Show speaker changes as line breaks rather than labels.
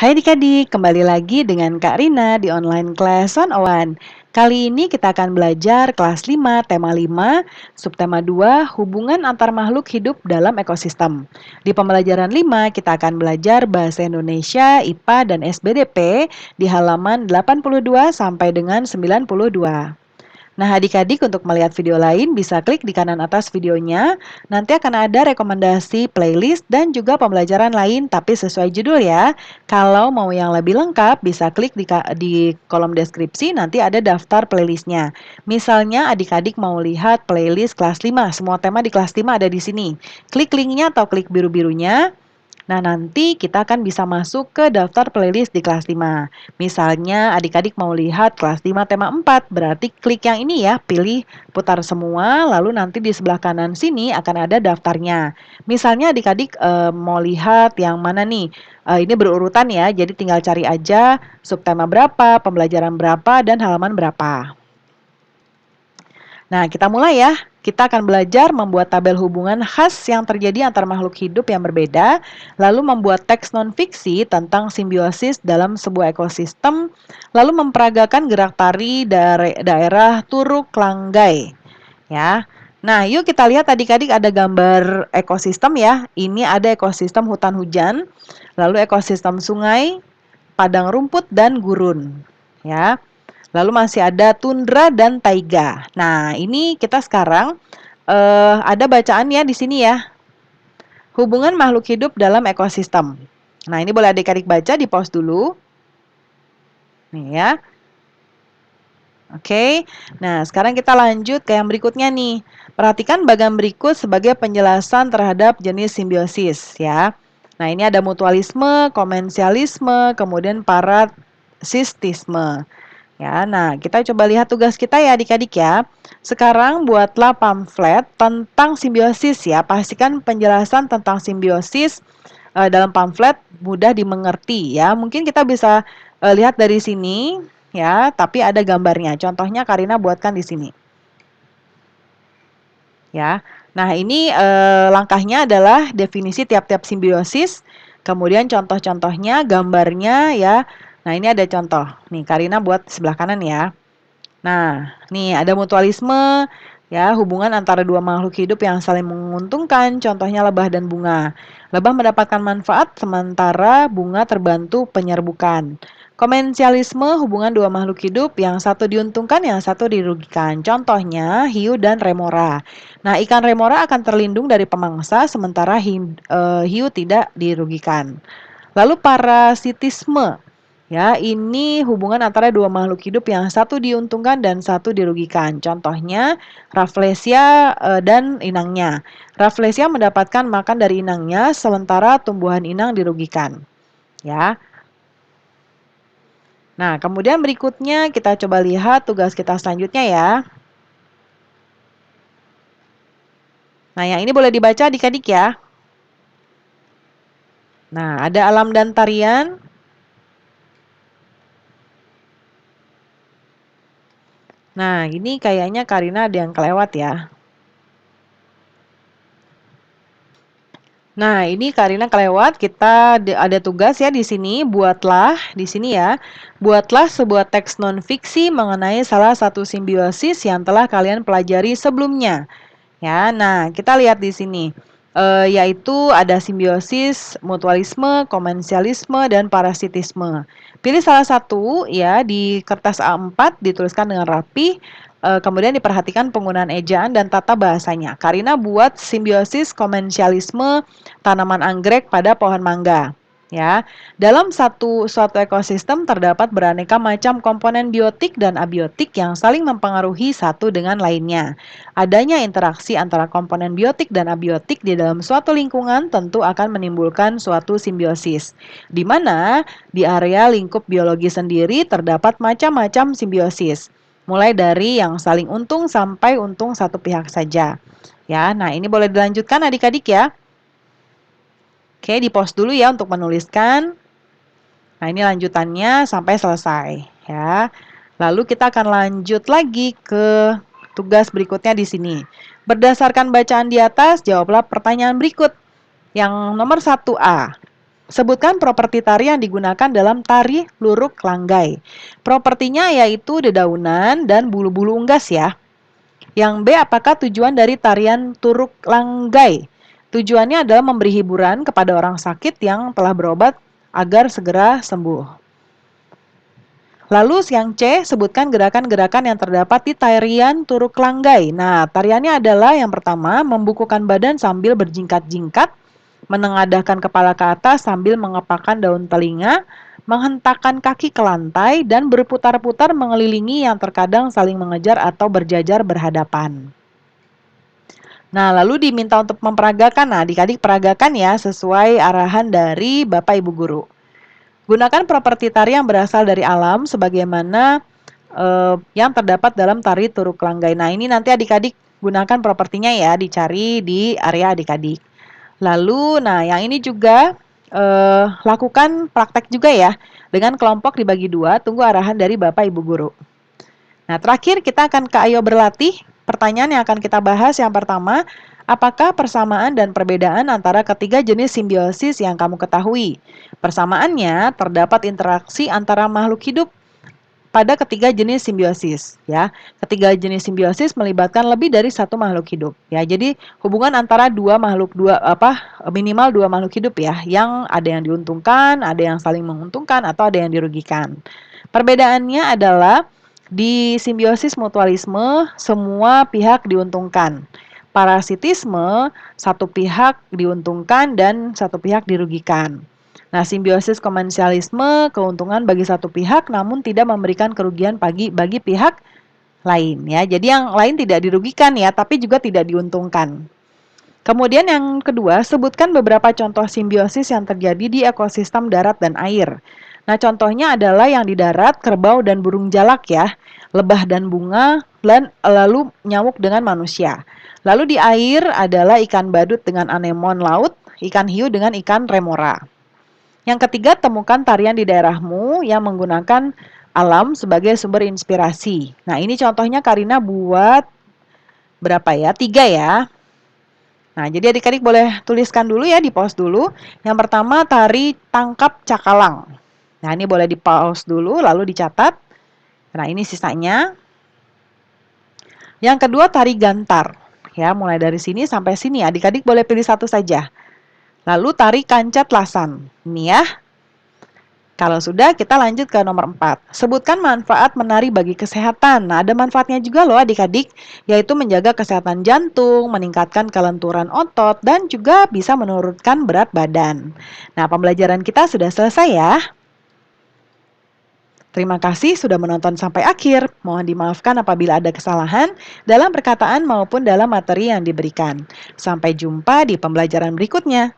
Hai adik-adik, kembali lagi dengan Kak Rina di online class 101. Kali ini kita akan belajar kelas 5, tema 5, subtema 2, hubungan antar makhluk hidup dalam ekosistem. Di pembelajaran 5, kita akan belajar bahasa Indonesia, IPA, dan SBDP di halaman 82 sampai dengan 92. Nah, adik-adik untuk melihat video lain bisa klik di kanan atas videonya. Nanti akan ada rekomendasi playlist dan juga pembelajaran lain tapi sesuai judul ya. Kalau mau yang lebih lengkap bisa klik di kolom deskripsi, nanti ada daftar playlistnya. Misalnya adik-adik mau lihat playlist kelas 5, semua tema di kelas 5 ada di sini. Klik linknya atau klik biru-birunya. Nah, nanti kita akan bisa masuk ke daftar playlist di kelas 5. Misalnya adik-adik mau lihat kelas 5 tema 4, berarti klik yang ini ya, pilih putar semua, lalu nanti di sebelah kanan sini akan ada daftarnya. Misalnya adik-adik mau lihat yang mana nih, ini berurutan ya, jadi tinggal cari aja subtema berapa, pembelajaran berapa, dan halaman berapa. Nah, kita mulai ya. Kita akan belajar membuat tabel hubungan khas yang terjadi antar makhluk hidup yang berbeda, lalu membuat teks non-fiksi tentang simbiosis dalam sebuah ekosistem, lalu memperagakan gerak tari dari daerah Turuk Langgai. Ya. Nah, yuk kita lihat adik-adik ada gambar ekosistem ya. Ini ada ekosistem hutan hujan, lalu ekosistem sungai, padang rumput, dan gurun. Ya. Lalu masih ada tundra dan taiga. Nah, ini kita sekarang ada bacaan ya di sini ya. Hubungan makhluk hidup dalam ekosistem. Nah, ini boleh adik-adik baca di pause dulu. Nih ya. Oke. Nah, sekarang kita lanjut ke yang berikutnya nih. Perhatikan bagian berikut sebagai penjelasan terhadap jenis simbiosis ya. Nah, ini ada mutualisme, komensialisme, kemudian parasistisme. Ya, nah kita coba lihat tugas kita ya adik-adik ya. Sekarang buatlah pamflet tentang simbiosis ya. Pastikan penjelasan tentang simbiosis dalam pamflet mudah dimengerti ya. Mungkin kita bisa lihat dari sini ya, tapi ada gambarnya. Contohnya Karina buatkan di sini. Ya. Nah, ini langkahnya adalah definisi tiap-tiap simbiosis, kemudian contoh-contohnya, gambarnya ya. Nah, ini ada contoh. Nih, Karina buat sebelah kanan ya. Nah, nih ada mutualisme, ya, hubungan antara dua makhluk hidup yang saling menguntungkan, contohnya lebah dan bunga. Lebah mendapatkan manfaat sementara bunga terbantu penyerbukan. Komensialisme, hubungan dua makhluk hidup yang satu diuntungkan, yang satu dirugikan. Contohnya hiu dan remora. Nah, ikan remora akan terlindung dari pemangsa sementara hiu tidak dirugikan. Lalu parasitisme. Ya, ini hubungan antara dua makhluk hidup yang satu diuntungkan dan satu dirugikan. Contohnya, Rafflesia dan inangnya. Rafflesia mendapatkan makan dari inangnya, sementara tumbuhan inang dirugikan. Ya. Nah, kemudian berikutnya kita coba lihat tugas kita selanjutnya ya. Nah, yang ini boleh dibaca adik-adik ya. Nah, ada alam dan tarian. Nah, ini kayaknya Karina ada yang kelewat ya. Nah, ini Karina kelewat. Kita ada tugas ya di sini. Buatlah di sini ya. Buatlah sebuah teks non-fiksi mengenai salah satu simbiosis yang telah kalian pelajari sebelumnya. Ya, nah kita lihat di sini. Yaitu ada simbiosis, mutualisme, komensialisme, dan parasitisme. Pilih salah satu ya di kertas A4, dituliskan dengan rapi. Kemudian diperhatikan penggunaan ejaan dan tata bahasanya. Karina buat simbiosis komensialisme tanaman anggrek pada pohon mangga. Ya, dalam suatu ekosistem terdapat beraneka macam komponen biotik dan abiotik yang saling mempengaruhi satu dengan lainnya. Adanya interaksi antara komponen biotik dan abiotik di dalam suatu lingkungan tentu akan menimbulkan suatu simbiosis, di mana di area lingkup biologi sendiri terdapat macam-macam simbiosis, mulai dari yang saling untung sampai untung satu pihak saja. Ya, nah ini boleh dilanjutkan adik-adik ya. Oke, di pause dulu ya untuk menuliskan. Nah, ini lanjutannya sampai selesai ya. Lalu kita akan lanjut lagi ke tugas berikutnya di sini. Berdasarkan bacaan di atas, jawablah pertanyaan berikut. Yang nomor 1A. Sebutkan properti tari yang digunakan dalam tari Luruk Langgai. Propertinya yaitu dedaunan dan bulu-bulu unggas ya. Yang B, apakah tujuan dari tarian Turuk Langgai? Tujuannya adalah memberi hiburan kepada orang sakit yang telah berobat agar segera sembuh. Lalu yang C, sebutkan gerakan-gerakan yang terdapat di tarian Turuk Langgai. Nah, tariannya adalah yang pertama, membukukan badan sambil berjingkat-jingkat, menengadahkan kepala ke atas sambil mengepakkan daun telinga, menghentakkan kaki ke lantai, dan berputar-putar mengelilingi yang terkadang saling mengejar atau berjajar berhadapan. Nah, lalu diminta untuk memperagakan. Nah, adik-adik peragakan ya sesuai arahan dari Bapak Ibu Guru. Gunakan properti tari yang berasal dari alam sebagaimana yang terdapat dalam tari Turuk Langgai. Nah, ini nanti adik-adik gunakan propertinya ya, dicari di area adik-adik. Lalu, nah yang ini juga lakukan praktek juga ya, dengan kelompok dibagi dua, tunggu arahan dari Bapak Ibu Guru. Nah, terakhir kita akan ke Ayo Berlatih. Pertanyaan yang akan kita bahas yang pertama, apakah persamaan dan perbedaan antara ketiga jenis simbiosis yang kamu ketahui? Persamaannya terdapat interaksi antara makhluk hidup pada ketiga jenis simbiosis ya. Ketiga jenis simbiosis melibatkan lebih dari satu makhluk hidup ya. Jadi hubungan antara minimal dua makhluk hidup ya, yang ada yang diuntungkan, ada yang saling menguntungkan atau ada yang dirugikan. Perbedaannya adalah di simbiosis mutualisme semua pihak diuntungkan. Parasitisme satu pihak diuntungkan dan satu pihak dirugikan. Nah, simbiosis komensialisme keuntungan bagi satu pihak namun tidak memberikan kerugian bagi pihak lain ya. Jadi yang lain tidak dirugikan ya, tapi juga tidak diuntungkan. Kemudian yang kedua, sebutkan beberapa contoh simbiosis yang terjadi di ekosistem darat dan air. Nah, contohnya adalah yang di darat, kerbau dan burung jalak ya, lebah dan bunga, dan lalu nyamuk dengan manusia. Lalu di air adalah ikan badut dengan anemon laut, ikan hiu dengan ikan remora. Yang ketiga, temukan tarian di daerahmu yang menggunakan alam sebagai sumber inspirasi. Nah, ini contohnya Karina buat berapa ya? 3 ya. Nah, jadi adik-adik boleh tuliskan dulu ya, di-pause dulu. Yang pertama, tari tangkap cakalang. Nah, ini boleh di-pause dulu, lalu dicatat. Nah, ini sisanya. Yang kedua, tari gantar. Ya, mulai dari sini sampai sini. Adik-adik boleh pilih satu saja. Lalu tari kancet lasan. Ini ya. Kalau sudah, kita lanjut ke nomor 4. Sebutkan manfaat menari bagi kesehatan. Nah, ada manfaatnya juga loh adik-adik, yaitu menjaga kesehatan jantung, meningkatkan kelenturan otot, dan juga bisa menurunkan berat badan. Nah, pembelajaran kita sudah selesai ya. Terima kasih sudah menonton sampai akhir. Mohon dimaafkan apabila ada kesalahan dalam perkataan maupun dalam materi yang diberikan. Sampai jumpa di pembelajaran berikutnya.